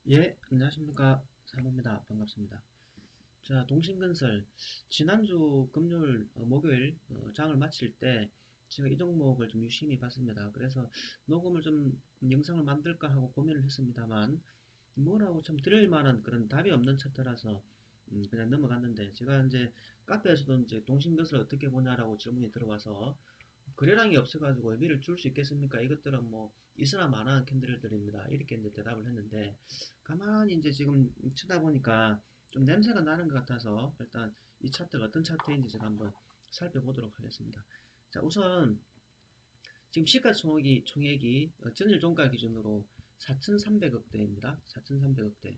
예, 안녕하십니까. 사모입니다. 반갑습니다. 자, 동신건설. 지난주 금요일, 목요일, 장을 마칠 때 제가 이 종목을 좀 유심히 봤습니다. 그래서 녹음을 좀 영상을 만들까 하고 고민을 했습니다만, 뭐라고 참 드릴 만한 그런 답이 없는 차트라서, 그냥 넘어갔는데, 제가 이제 카페에서도 이제 동신건설 어떻게 보냐라고 질문이 들어와서, 거래량이 없어가지고 의미를 줄 수 있겠습니까? 이것들은 뭐 있으나 마나한 캔들들입니다. 이렇게 이제 대답을 했는데 가만히 이제 지금 쳐다보니까 좀 냄새가 나는 것 같아서 일단 이 차트가 어떤 차트인지 제가 한번 살펴보도록 하겠습니다. 자, 우선 지금 시가총액이 전일 종가 기준으로 4,300억대입니다. 4,300억대.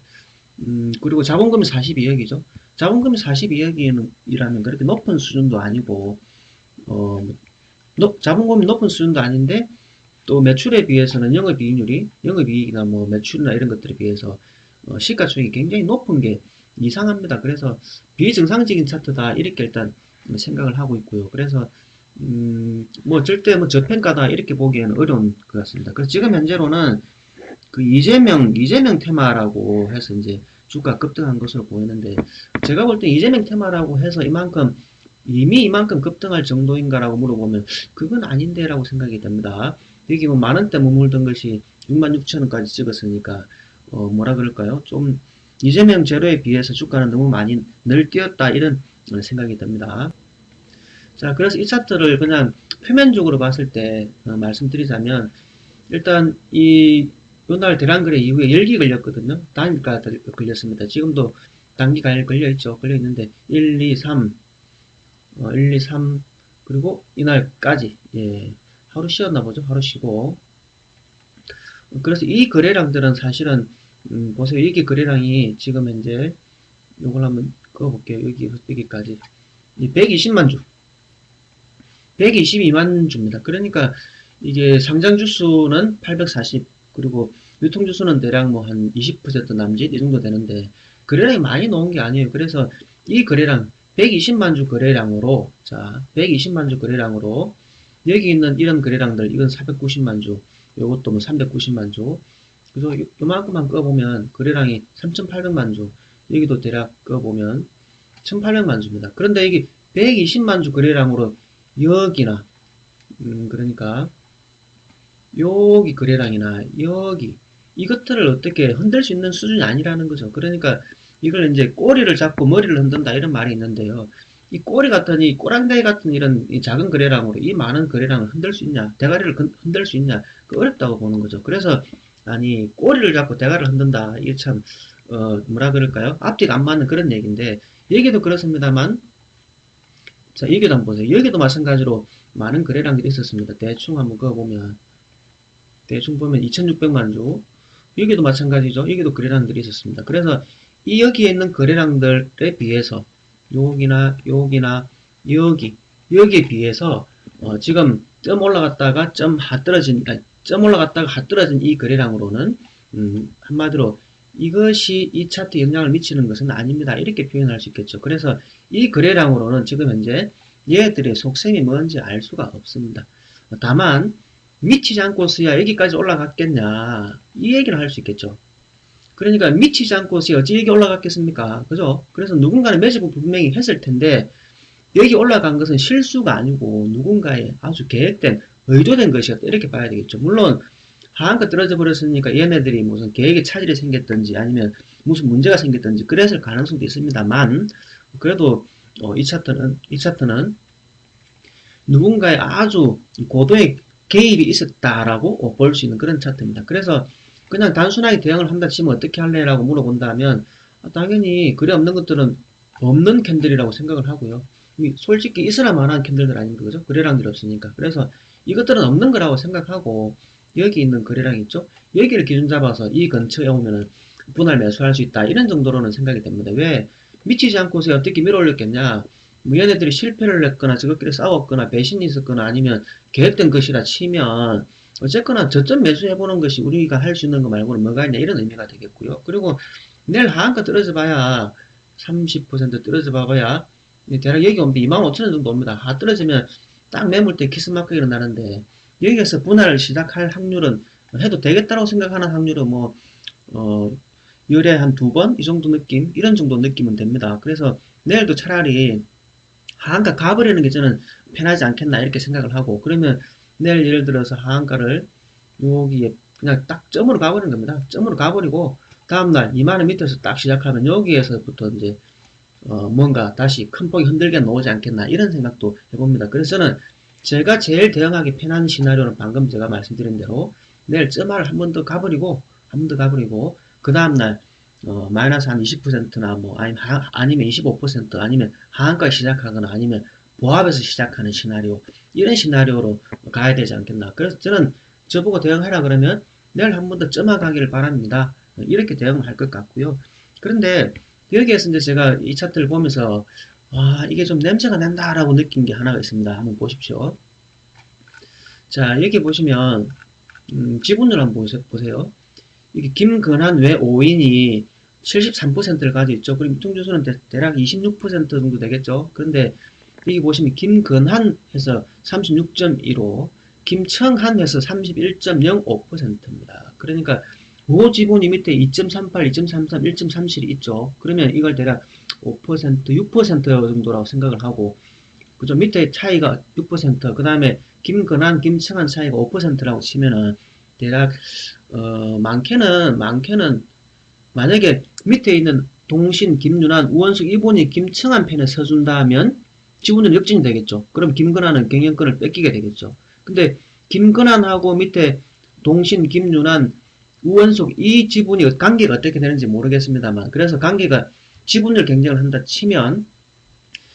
그리고 자본금이 42억이죠. 자본금이 42억이라면 그렇게 높은 수준도 아니고 어, 자본금이 높은 수준도 아닌데 또 매출에 비해서는 영업이익이나 뭐 매출이나 이런 것들에 비해서 시가총액이 굉장히 높은 게 이상합니다. 그래서 비정상적인 차트다 이렇게 일단 생각을 하고 있고요. 그래서 뭐 절대 뭐 저평가다 이렇게 보기에는 어려운 것 같습니다. 그래서 지금 현재로는 그 이재명 테마라고 해서 이제 주가 급등한 것으로 보이는데 제가 볼 때 이재명 테마라고 해서 이미 이만큼 급등할 정도인가라고 물어보면 그건 아닌데라고 생각이 됩니다. 여기 뭐 만원대 머물던 것이 66,000원까지 찍었으니까 뭐라 그럴까요? 좀 이재명 제로에 비해서 주가는 너무 많이 늘뛰었다 이런 생각이 듭니다. 자, 그래서 이 차트를 그냥 표면적으로 봤을 때 말씀드리자면 일단 요날 대란거래 이후에 열기 걸렸거든요. 단기가 걸렸습니다. 지금도 단기가 걸려있죠. 걸려있는데 1, 2, 3 1, 2, 3 그리고 이날까지 예, 하루 쉬었나 보죠. 하루 쉬고 그래서 이 거래량들은 사실은 보세요. 이게 거래량이 지금 현재 요걸 한번 그어볼게요. 여기까지 120만 주 122만 주입니다. 그러니까 이게 상장 주수는 840 그리고 유통 주수는 대략 뭐 한 20% 남짓 이 정도 되는데 거래량이 많이 나온 게 아니에요. 그래서 이 거래량 120만 주 거래량으로 자 120만 주 거래량으로 여기 있는 이런 거래량들 이건 490만 주 요것도 뭐 390만 주 그래서 요만큼만 꺼보면 거래량이 3,800만 주 여기도 대략 꺼보면 1,800만 주입니다. 그런데 이게 120만 주 거래량으로 여기나 그러니까 여기 거래량이나 여기 이것들을 어떻게 흔들 수 있는 수준이 아니라는 거죠. 그러니까 이걸 이제 꼬리를 잡고 머리를 흔든다 이런 말이 있는데요. 이 꼬리 같은 이 꼬랑다리 같은 이런 이 작은 거래량으로 이 많은 거래량을 흔들 수 있냐, 대가리를 흔들 수 있냐, 그 어렵다고 보는 거죠. 그래서 아니 꼬리를 잡고 대가리를 흔든다 이게 참 뭐라 그럴까요? 앞뒤가 안 맞는 그런 얘기인데 여기도 그렇습니다만 자 여기도 한번 보세요. 여기도 마찬가지로 많은 거래량들이 있었습니다. 대충 한번 그어보면 대충 보면 2,600만 주 여기도 마찬가지죠. 여기도 거래량들이 있었습니다. 그래서 이 여기에 있는 거래량들에 비해서 여기나 여기에 비해서 지금 점 올라갔다가 점 올라갔다가 하 떨어진 이 거래량으로는 한마디로 이것이 이 차트에 영향을 미치는 것은 아닙니다. 이렇게 표현할 수 있겠죠. 그래서 이 거래량으로는 지금 현재 얘들의 속셈이 뭔지 알 수가 없습니다. 다만 미치지 않고서야 여기까지 올라갔겠냐 이 얘기를 할 수 있겠죠. 그러니까 미치지 않고서야 어찌 여기 올라갔겠습니까? 그죠? 그래서 누군가는 매집을 분명히 했을 텐데 여기 올라간 것은 실수가 아니고 누군가의 아주 계획된 의도된 것이었다 이렇게 봐야 되겠죠. 물론 하한가 떨어져 버렸으니까 얘네들이 무슨 계획에 차질이 생겼든지 아니면 무슨 문제가 생겼든지 그랬을 가능성도 있습니다만 그래도 이 차트는 누군가의 아주 고도의 개입이 있었다라고 볼 수 있는 그런 차트입니다. 그래서 그냥 단순하게 대응을 한다 치면 어떻게 할래? 라고 물어본다면 당연히 글에 없는 것들은 없는 캔들이라고 생각을 하고요. 솔직히 있으나 마나한 캔들들 아닙니까? 그죠? 거래량들이 없으니까. 그래서 이것들은 없는 거라고 생각하고 여기 있는 거래량 있죠? 여기를 기준 잡아서 이 근처에 오면은 분할 매수할 수 있다. 이런 정도로는 생각이 됩니다. 왜? 미치지 않고서 어떻게 밀어 올렸겠냐? 뭐 얘네들이 실패를 했거나 저것끼리 싸웠거나 배신이 있었거나 아니면 계획된 것이라 치면 어쨌거나 저점 매수해보는 것이 우리가 할 수 있는 거 말고는 뭐가 있냐 이런 의미가 되겠고요. 그리고 내일 하한가 떨어져 봐야 30% 떨어져 봐야 대략 여기 오면 25,000원 정도 옵니다. 하 떨어지면 딱 매물대 키스마크 일어나는데 여기에서 분할을 시작할 확률은 해도 되겠다고 생각하는 확률은 뭐 열에 한 2번 이 정도 느낌, 이런 정도 느끼면 됩니다. 그래서 내일도 차라리 하한가 가버리는 게 저는 편하지 않겠나 이렇게 생각을 하고, 그러면 내일 예를 들어서 하한가를 여기에 그냥 딱 점으로 가버리는 겁니다. 점으로 가버리고 다음날 2만원 밑에서 딱 시작하면 여기에서부터 이제 뭔가 다시 큰 폭이 흔들게 나오지 않겠나 이런 생각도 해봅니다. 그래서 저는 제가 제일 대응하기 편한 시나리오는 방금 제가 말씀드린 대로 내일 쩌마를 한 번 더 가버리고 그 다음날 마이너스 한 20%나 뭐 아니면 25% 아니면 하한가에 시작하거나 아니면 보합에서 시작하는 시나리오, 이런 시나리오로 가야 되지 않겠나. 그래서 저는 저보고 대응하라 그러면 내일 한 번 더 쩌마 가기를 바랍니다. 이렇게 대응을 할 것 같고요. 그런데 여기에서 이제 제가 이 차트를 보면서 이게 좀 냄새가 난다라고 느낀 게 하나가 있습니다. 한번 보십시오. 자, 여기 보시면 지분율 한번 보세요. 이게 김근한 외 5인이 73%를 가지고 있죠. 그리고 이통주수는 대략 26% 정도 되겠죠. 그런데 여기 보시면 김근한 해서 36.15, 김청한 해서 31.05%입니다. 그러니까 그 지분이 밑에 2.38, 2.33, 1.37이 있죠. 그러면 이걸 대략 5%, 6% 정도라고 생각을 하고, 그죠? 밑에 차이가 6%, 그 다음에 김근한, 김청한 차이가 5%라고 치면은 대략 많게는 만약에 밑에 있는 동신, 김윤한, 우원숙, 이분이 김청한 편에 서준다면 지분은 역진이 되겠죠. 그럼 김근한은 경영권을 뺏기게 되겠죠. 근데 김근한하고 밑에 동신, 김윤한, 우원숙 이 지분이 관계가 어떻게 되는지 모르겠습니다만, 그래서 관계가 지분율 경쟁을 한다 치면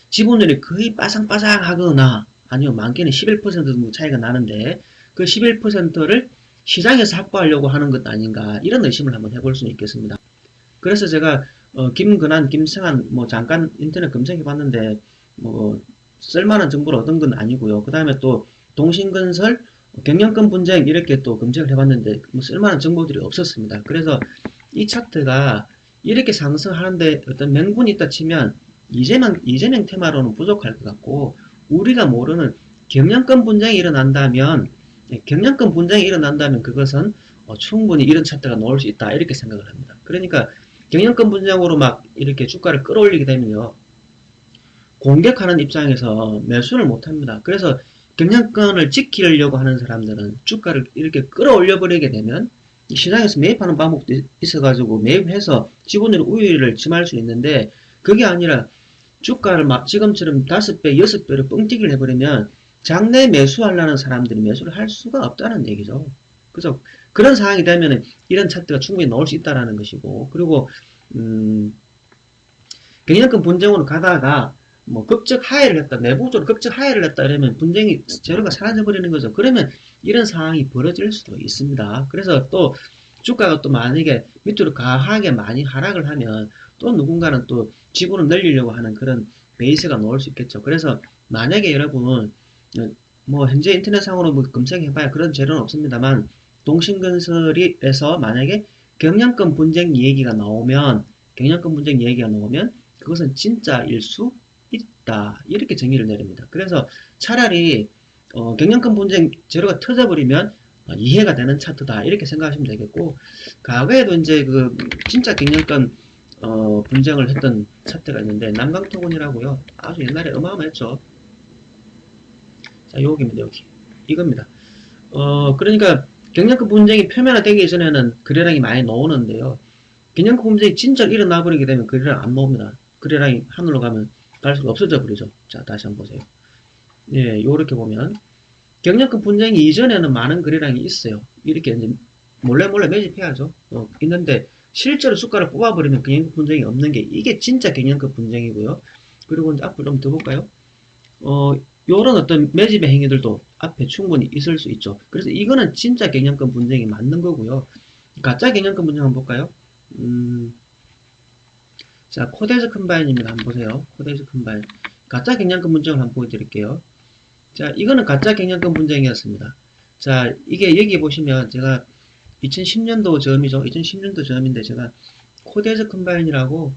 지분율이 거의 빠상빠상하거나 아니면 많게는 11% 정도 차이가 나는데 그 11%를 시장에서 확보하려고 하는 것 아닌가, 이런 의심을 한번 해볼 수는 있겠습니다. 그래서 제가 김근한, 김성한 뭐 잠깐 인터넷 검색해 봤는데 뭐 쓸만한 정보를 얻은 건 아니고요. 그 다음에 또 동신건설, 경영권 분쟁 이렇게 또 검색을 해봤는데 뭐 쓸만한 정보들이 없었습니다. 그래서 이 차트가 이렇게 상승하는데 어떤 명분이 있다 치면 이재명 테마로는 부족할 것 같고, 우리가 모르는 경영권 분쟁이 일어난다면 그것은 충분히 이런 차트가 나올 수 있다 이렇게 생각을 합니다. 그러니까 경영권 분쟁으로 막 이렇게 주가를 끌어올리게 되면요, 공격하는 입장에서 매수를 못합니다. 그래서 경영권을 지키려고 하는 사람들은 주가를 이렇게 끌어올려 버리게 되면 시장에서 매입하는 방법도 있어가지고 매입해서 지분율 우위를 점할 수 있는데, 그게 아니라 주가를 막 지금처럼 5배, 6배로 뻥튀기를 해버리면 장내 매수하려는 사람들이 매수를 할 수가 없다는 얘기죠. 그래서 그런 상황이 되면 이런 차트가 충분히 나올 수 있다는 것이고, 그리고 경영권 분쟁으로 가다가 뭐 급적 하해를 했다, 내부적으로 급적 하해를 했다 이러면 분쟁이 재료가 사라져 버리는 거죠. 그러면 이런 상황이 벌어질 수도 있습니다. 그래서 또 주가가 또 만약에 밑으로 과하게 많이 하락을 하면 또 누군가는 또 지분을 늘리려고 하는 그런 베이스가 나올 수 있겠죠. 그래서 만약에 여러분 뭐 현재 인터넷상으로 뭐 검색해봐야 그런 재료는 없습니다만, 동신건설에서 만약에 경영권 분쟁 얘기가 나오면 그것은 진짜일 수 있다 이렇게 정의를 내립니다. 그래서 차라리 경영권 분쟁 재료가 터져버리면 이해가 되는 차트다 이렇게 생각하시면 되겠고, 과거에도 이제 그 진짜 경영권 분쟁을 했던 차트가 있는데 남강토군이라고요. 아주 옛날에 어마어마했죠. 자, 여기입니다. 여기 이겁니다. 그러니까 경영권 분쟁이 표면화되기 전에는 거래량이 많이 나오는데요, 경영권 분쟁이 진짜 일어나 버리게 되면 거래량 안 나옵니다. 거래량이 하늘로 가면 갈수록 없어져 버리죠. 자, 다시 한번 보세요. 예, 요렇게 보면 경영권 분쟁이 이전에는 많은 거래량이 있어요. 이렇게 이제 몰래 매집해야죠. 있는데 실제로 주가를 뽑아버리면 경영권 분쟁이 없는 게 이게 진짜 경영권 분쟁이고요. 그리고 이제 앞으로 좀 더 볼까요? 요런 어떤 매집의 행위들도 앞에 충분히 있을 수 있죠. 그래서 이거는 진짜 경영권 분쟁이 맞는 거고요. 가짜 경영권 분쟁 한번 볼까요? 자, 코데스 컴바인입니다. 한번 보세요. 코데스 컴바인. 가짜 경영권 분쟁을 한번 보여드릴게요. 자, 이거는 가짜 경영권 분쟁이었습니다. 자, 이게 여기 보시면 제가 2010년도 저음이죠. 2010년도 저음인데 제가 코데스 컴바인이라고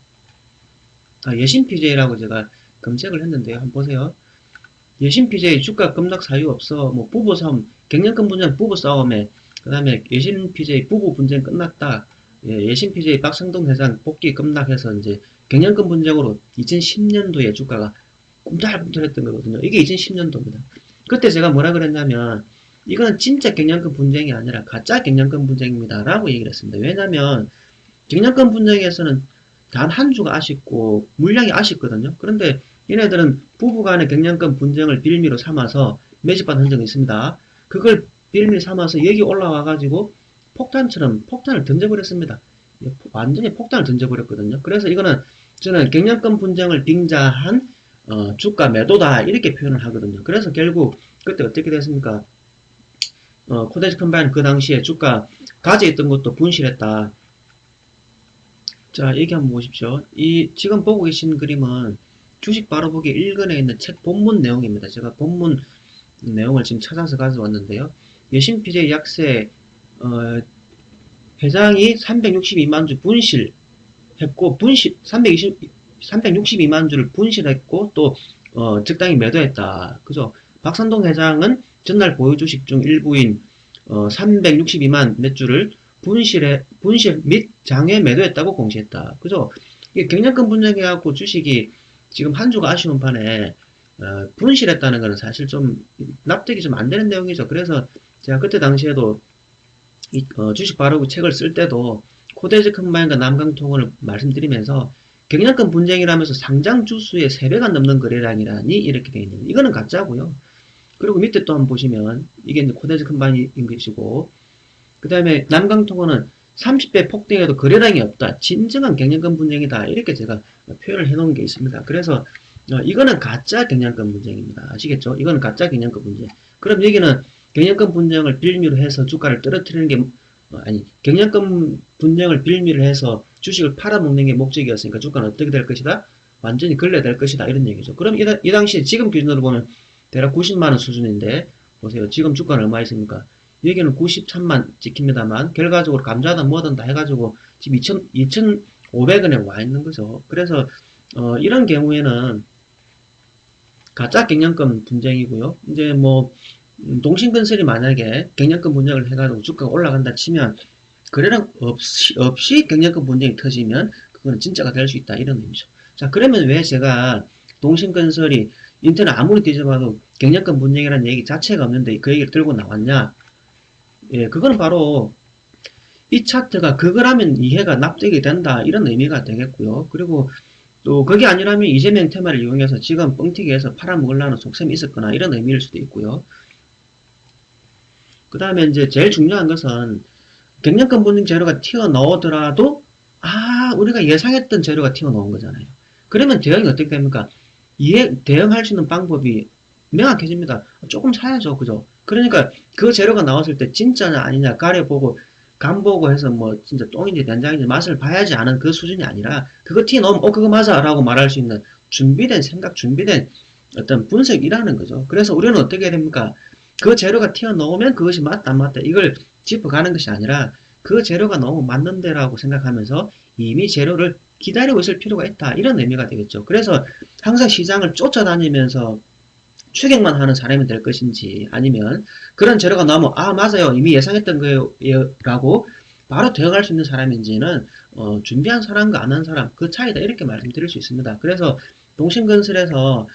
예신 PJ라고 제가 검색을 했는데요. 한번 보세요. 예신 PJ 주가 급락 사유 없어. 뭐 부부싸움, 경영권 분쟁 부부싸움에, 그 다음에 예신 PJ 부부 분쟁 끝났다. 예신PJ 박성동 회장 복귀 급락해서 이제 경영권 분쟁으로 2010년도에 주가가 꿈틀꿈틀했던 거거든요. 이게 2010년도입니다. 그때 제가 뭐라 그랬냐면 이거는 진짜 경영권 분쟁이 아니라 가짜 경영권 분쟁입니다 라고 얘기를 했습니다. 왜냐면 경영권 분쟁에서는 단 한 주가 아쉽고 물량이 아쉽거든요. 그런데 얘네들은 부부간의 경영권 분쟁을 빌미로 삼아서 매집한 흔적이 있습니다. 그걸 빌미 삼아서 여기 올라와가지고 폭탄처럼 폭탄을 던져버렸습니다. 완전히 폭탄을 던져버렸거든요. 그래서 이거는 저는 경영권 분쟁을 빙자한 주가 매도다 이렇게 표현을 하거든요. 그래서 결국 그때 어떻게 됐습니까? 코데지 컴바인 그 당시에 주가 가져있던 것도 분실했다. 자, 여기 한번 보십시오. 이 지금 보고 계신 그림은 주식 바로 보기 1권에 있는 책 본문 내용입니다. 제가 본문 내용을 지금 찾아서 가져왔는데요. 예신PJ 약세 회장이 362만 주 분실했고 362만 주를 분실했고 또 적당히 매도했다. 그죠? 박선동 회장은 전날 보유 주식 중 일부인 362만 몇 주를 분실 및 장외 매도했다고 공시했다. 그죠? 이게 경영권 분쟁해갖고 주식이 지금 한 주가 아쉬운 판에 분실했다는 것은 사실 좀 납득이 좀 안 되는 내용이죠. 그래서 제가 그때 당시에도 주식 바르고 책을 쓸 때도 코데지 컴바인과 남강통을 말씀드리면서 경영권 분쟁이라면서 상장 주수의 3배가 넘는 거래량이라니 이렇게 되어 있는 이거는 가짜고요. 그리고 밑에 또 한번 보시면 이게 이제 코데지 컴바인인 것이고 그 다음에 남강통은 30배 폭등해도 거래량이 없다. 진정한 경영권 분쟁이다. 이렇게 제가 표현을 해놓은 게 있습니다. 그래서 이거는 가짜 경영권 분쟁입니다. 아시겠죠? 이거는 가짜 경영권 분쟁. 그럼 여기는 경영권 분쟁을 빌미로 해서 주가를 떨어뜨리는 게 경영권 분쟁을 빌미로 해서 주식을 팔아먹는 게 목적이었으니까 주가는 어떻게 될 것이다? 완전히 걸레될 것이다. 이런 얘기죠. 그럼 이 당시에 지금 기준으로 보면 대략 90만원 수준인데 보세요. 지금 주가는 얼마 있습니까? 여기는 93만 찍힙니다만 결과적으로 감자든 뭐든 다 해가지고 지금 2,500원에 와 있는 거죠. 그래서 이런 경우에는 가짜 경영권 분쟁이고요. 이제 뭐 동신건설이 만약에 경영권 분쟁을 해가지고 주가가 올라간다 치면 거래량 없이 경영권 분쟁이 터지면 그거는 진짜가 될 수 있다 이런 의미죠. 자, 그러면 왜 제가 동신건설이 인터넷 아무리 뒤져봐도 경영권 분쟁이라는 얘기 자체가 없는데 그 얘기를 들고 나왔냐? 예, 그거는 바로 이 차트가 그거라면 이해가 납득이 된다 이런 의미가 되겠고요. 그리고 또 그게 아니라면 이재명 테마를 이용해서 지금 뻥튀기해서 팔아먹으려는 속셈이 있었거나 이런 의미일 수도 있고요. 그 다음에 이제 제일 중요한 것은 경영권 분쟁 재료가 튀어나오더라도 우리가 예상했던 재료가 튀어나온 거잖아요. 그러면 대응이 어떻게 됩니까? 대응할 수 있는 방법이 명확해집니다. 조금 사야죠. 그죠? 그러니까 그 재료가 나왔을 때 진짜냐 아니냐 가려보고 간보고 해서 뭐 진짜 똥인지 된장인지 맛을 봐야지 아는 그 수준이 아니라 그거 튀어나오면 그거 맞아 라고 말할 수 있는 준비된 생각, 준비된 어떤 분석이라는 거죠. 그래서 우리는 어떻게 해야 됩니까? 그 재료가 튀어나오면 그것이 맞다 안 맞다 이걸 짚어가는 것이 아니라 그 재료가 너무 맞는데라고 생각하면서 이미 재료를 기다리고 있을 필요가 있다 이런 의미가 되겠죠. 그래서 항상 시장을 쫓아다니면서 추격만 하는 사람이 될 것인지 아니면 그런 재료가 나오면 맞아요 이미 예상했던 거예요 라고 바로 대응할 수 있는 사람인지는 준비한 사람과 안 한 사람 그 차이다 이렇게 말씀드릴 수 있습니다. 그래서 동신건설에서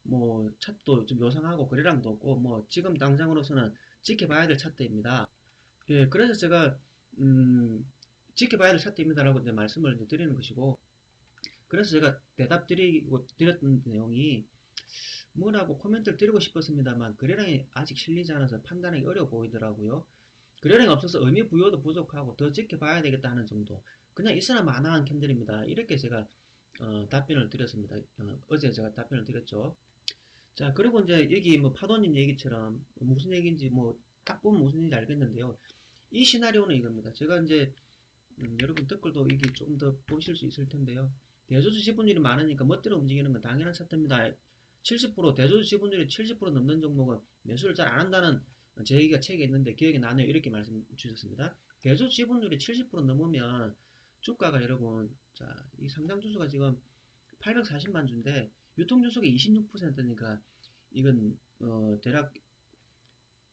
뭐 차트도 좀 요상하고 거래량도 없고 뭐 지금 당장으로서는 지켜봐야 될 차트입니다. 예, 그래서 제가 지켜봐야 될 차트입니다라고 이제 말씀을 드리는 것이고 그래서 제가 드렸던 내용이 뭐라고 코멘트를 드리고 싶었습니다만 거래량이 아직 실리지 않아서 판단하기 어려워 보이더라고요. 거래량이 없어서 의미 부여도 부족하고 더 지켜봐야 되겠다 하는 정도 그냥 있으나 마나한 캔들입니다. 이렇게 제가 답변을 드렸습니다. 어제 제가 답변을 드렸죠. 자, 그리고 이제 여기 뭐 파도님 얘기처럼 무슨 얘기인지 뭐 딱 보면 무슨 얘기인지 알겠는데요. 이 시나리오는 이겁니다. 제가 이제 여러분 댓글도 이게 조금 더 보실 수 있을 텐데요. 대주주 지분율이 많으니까 멋대로 움직이는 건 당연한 차트입니다. 70% 대주주 지분율이 70% 넘는 종목은 매수를 잘 안 한다는 제 얘기가 책에 있는데 기억이 나네요. 이렇게 말씀 주셨습니다. 대주주 지분율이 70% 넘으면 주가가 여러분 자, 이 상장 주수가 지금 840만 주인데 유통 주수가 26%니까 이건 대략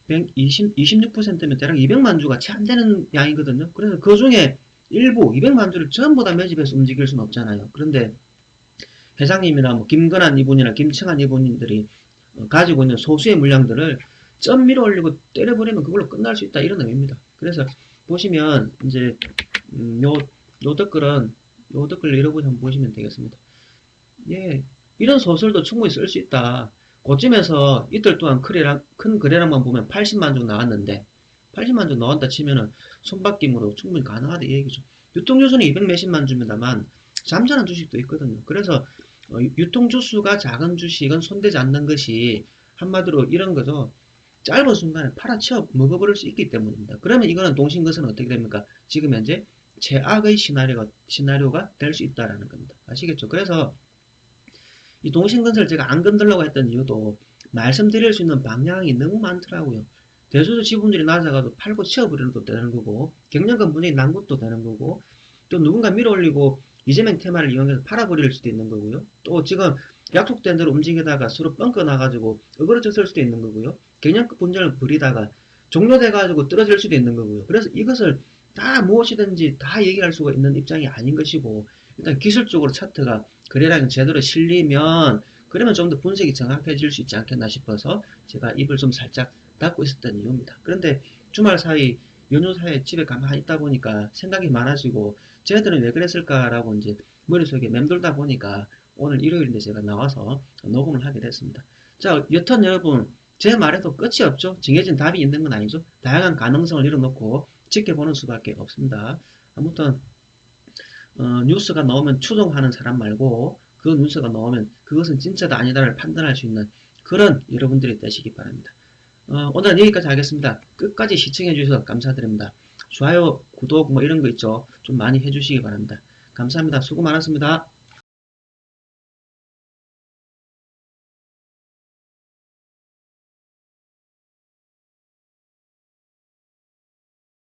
26%면 대략 200만 주가 채 안 되는 양이거든요. 그래서 그 중에 일부 200만 주를 전부 다 매집해서 움직일 수는 없잖아요. 그런데 회장님이나 뭐 김건한 이분이나 김청한 이분들이 가지고 있는 소수의 물량들을 점 밀어 올리고 때려버리면 그걸로 끝날 수 있다, 이런 의미입니다. 그래서 보시면 이제 요 댓글 읽어보시 한번 보시면 되겠습니다. 예, 이런 소설도 충분히 쓸 수 있다. 그쯤에서 이틀 동안 큰 거래량만 보면 80만 주 나왔는데 80만 주 나왔다 치면은 손바뀜으로 충분히 가능하다 이 얘기죠. 유통주수는 200 몇십만 주입니다만 잠자는 주식도 있거든요. 그래서 유통주수가 작은 주식은 손대지 않는 것이 한마디로 이런 거죠. 짧은 순간에 팔아치워 먹어버릴 수 있기 때문입니다. 그러면 이거는 동신것은 어떻게 됩니까? 지금 현재 최악의 시나리오가 될 수 있다라는 겁니다. 아시겠죠? 그래서 이 동신건설 제가 안 건들려고 했던 이유도 말씀드릴 수 있는 방향이 너무 많더라고요. 대수주 지분율이 낮아가도 팔고 치워버리는 되는 거고, 경영권 분위기 난 것도 되는 거고, 또 누군가 밀어올리고 이재명 테마를 이용해서 팔아버릴 수도 있는 거고요. 또 지금 약속된 대로 움직이다가 서로 뻥커 나가지고 어그러졌을 수도 있는 거고요. 경영권 분쟁을 벌이다가 종료돼가지고 떨어질 수도 있는 거고요. 그래서 이것을 다 무엇이든지 다 얘기할 수가 있는 입장이 아닌 것이고, 일단 기술적으로 차트가 거래량이 제대로 실리면 그러면 좀 더 분석이 정확해질 수 있지 않겠나 싶어서 제가 입을 좀 살짝 닫고 있었던 이유입니다. 그런데 주말 사이 연휴 사이에 집에 가만히 있다 보니까 생각이 많아지고 쟤들은 왜 그랬을까라고 이제 머릿속에 맴돌다 보니까 오늘 일요일인데 제가 나와서 녹음을 하게 됐습니다. 자, 여튼 여러분, 제 말에도 끝이 없죠. 정해진 답이 있는 건 아니죠. 다양한 가능성을 열어놓고 지켜보는 수밖에 없습니다. 아무튼 뉴스가 나오면 추종하는 사람 말고 그 뉴스가 나오면 그것은 진짜다 아니다를 판단할 수 있는 그런 여러분들이 되시기 바랍니다. 오늘은 여기까지 하겠습니다. 끝까지 시청해 주셔서 감사드립니다. 좋아요, 구독 뭐 이런 거 있죠. 좀 많이 해주시기 바랍니다. 감사합니다. 수고 많았습니다.